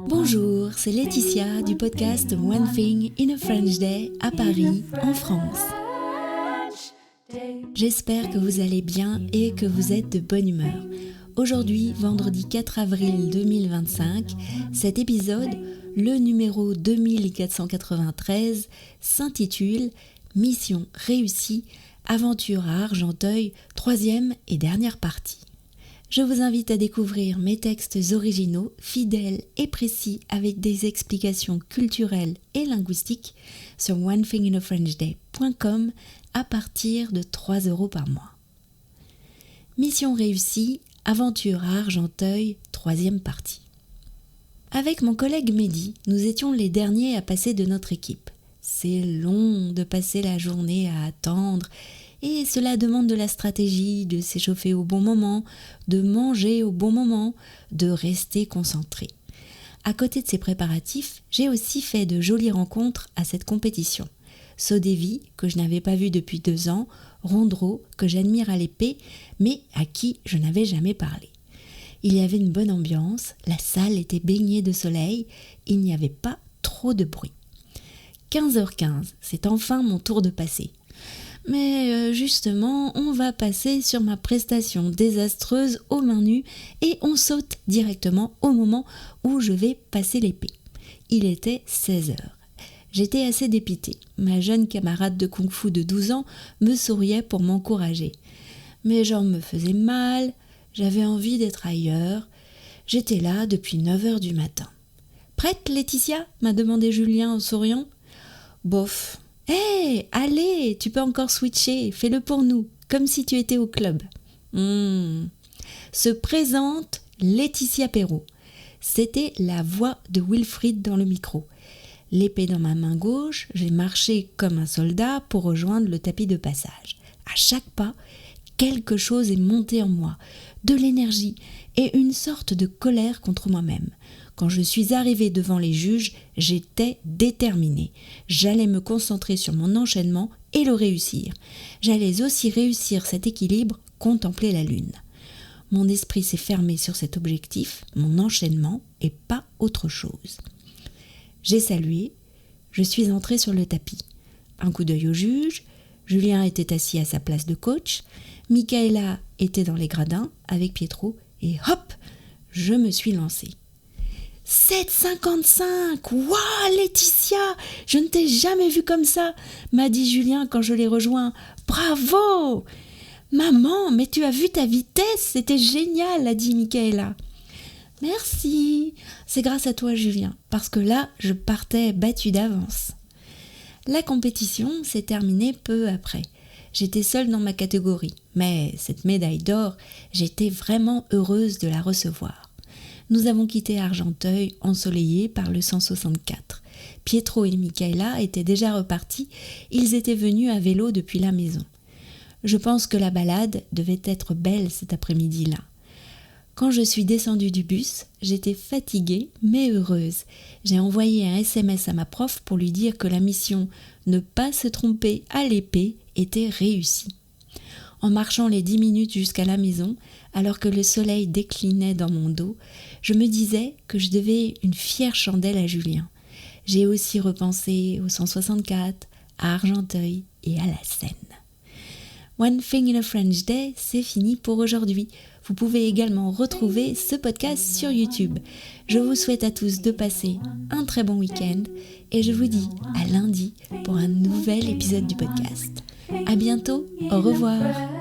Bonjour, c'est Laetitia du podcast One Thing in a French Day à Paris, en France. J'espère que vous allez bien et que vous êtes de bonne humeur. Aujourd'hui, vendredi 4 avril 2025, cet épisode, le numéro 2493, s'intitule « Mission réussie, aventure à Argenteuil, troisième et dernière partie ». Je vous invite à découvrir mes textes originaux, fidèles et précis avec des explications culturelles et linguistiques sur onethinginafrenchday.com à partir de 3 € par mois. Mission réussie, aventure à Argenteuil, troisième partie. Avec mon collègue Mehdi, nous étions les derniers à passer de notre équipe. C'est long de passer la journée à attendre et cela demande de la stratégie, de s'échauffer au bon moment, de manger au bon moment, de rester concentré. À côté de ces préparatifs, j'ai aussi fait de jolies rencontres à cette compétition. Sodevi, que je n'avais pas vu depuis 2 ans, Rondreau, que j'admire à l'épée, mais à qui je n'avais jamais parlé. Il y avait une bonne ambiance, la salle était baignée de soleil, il n'y avait pas trop de bruit. 15h15, c'est enfin mon tour de passer. Mais justement, on va passer sur ma prestation désastreuse aux mains nues et on saute directement au moment où je vais passer l'épée. Il était 16h. J'étais assez dépitée. Ma jeune camarade de kung-fu de 12 ans me souriait pour m'encourager. Mes jambes me faisaient mal, j'avais envie d'être ailleurs. J'étais là depuis 9h du matin. « Prête, Laetitia ?» m'a demandé Julien en souriant. « Bof. » « Hé, allez, tu peux encore switcher, fais-le pour nous, comme si tu étais au club. » Se présente Laetitia Perrault. C'était la voix de Wilfried dans le micro. L'épée dans ma main gauche, j'ai marché comme un soldat pour rejoindre le tapis de passage. À chaque pas, quelque chose est monté en moi, de l'énergie et une sorte de colère contre moi-même. Quand je suis arrivée devant les juges, j'étais déterminée. J'allais me concentrer sur mon enchaînement et le réussir. J'allais aussi réussir cet équilibre, contempler la lune. Mon esprit s'est fermé sur cet objectif, mon enchaînement, et pas autre chose. J'ai salué, je suis entrée sur le tapis. Un coup d'œil au juge, Julien était assis à sa place de coach, Michaela était dans les gradins avec Pietro, et hop, je me suis lancée. 7,55 ! Waouh, Laetitia, je ne t'ai jamais vue comme ça, m'a dit Julien quand je l'ai rejoint. Bravo! Maman, mais tu as vu ta vitesse, c'était génial, a dit Michaela. Merci, c'est grâce à toi Julien, parce que là, je partais battue d'avance. La compétition s'est terminée peu après. J'étais seule dans ma catégorie, mais cette médaille d'or, j'étais vraiment heureuse de la recevoir. Nous avons quitté Argenteuil, ensoleillé par le 164. Pietro et Michaela étaient déjà repartis, ils étaient venus à vélo depuis la maison. Je pense que la balade devait être belle cet après-midi-là. Quand je suis descendue du bus, j'étais fatiguée mais heureuse. J'ai envoyé un SMS à ma prof pour lui dire que la mission « Ne pas se tromper à l'épée » était réussie. En marchant les 10 minutes jusqu'à la maison, alors que le soleil déclinait dans mon dos, je me disais que je devais une fière chandelle à Julien. J'ai aussi repensé au 164, à Argenteuil et à la Seine. One Thing in a French Day, c'est fini pour aujourd'hui. Vous pouvez également retrouver ce podcast sur YouTube. Je vous souhaite à tous de passer un très bon week-end et je vous dis à lundi pour un nouvel épisode du podcast. À bientôt, au revoir.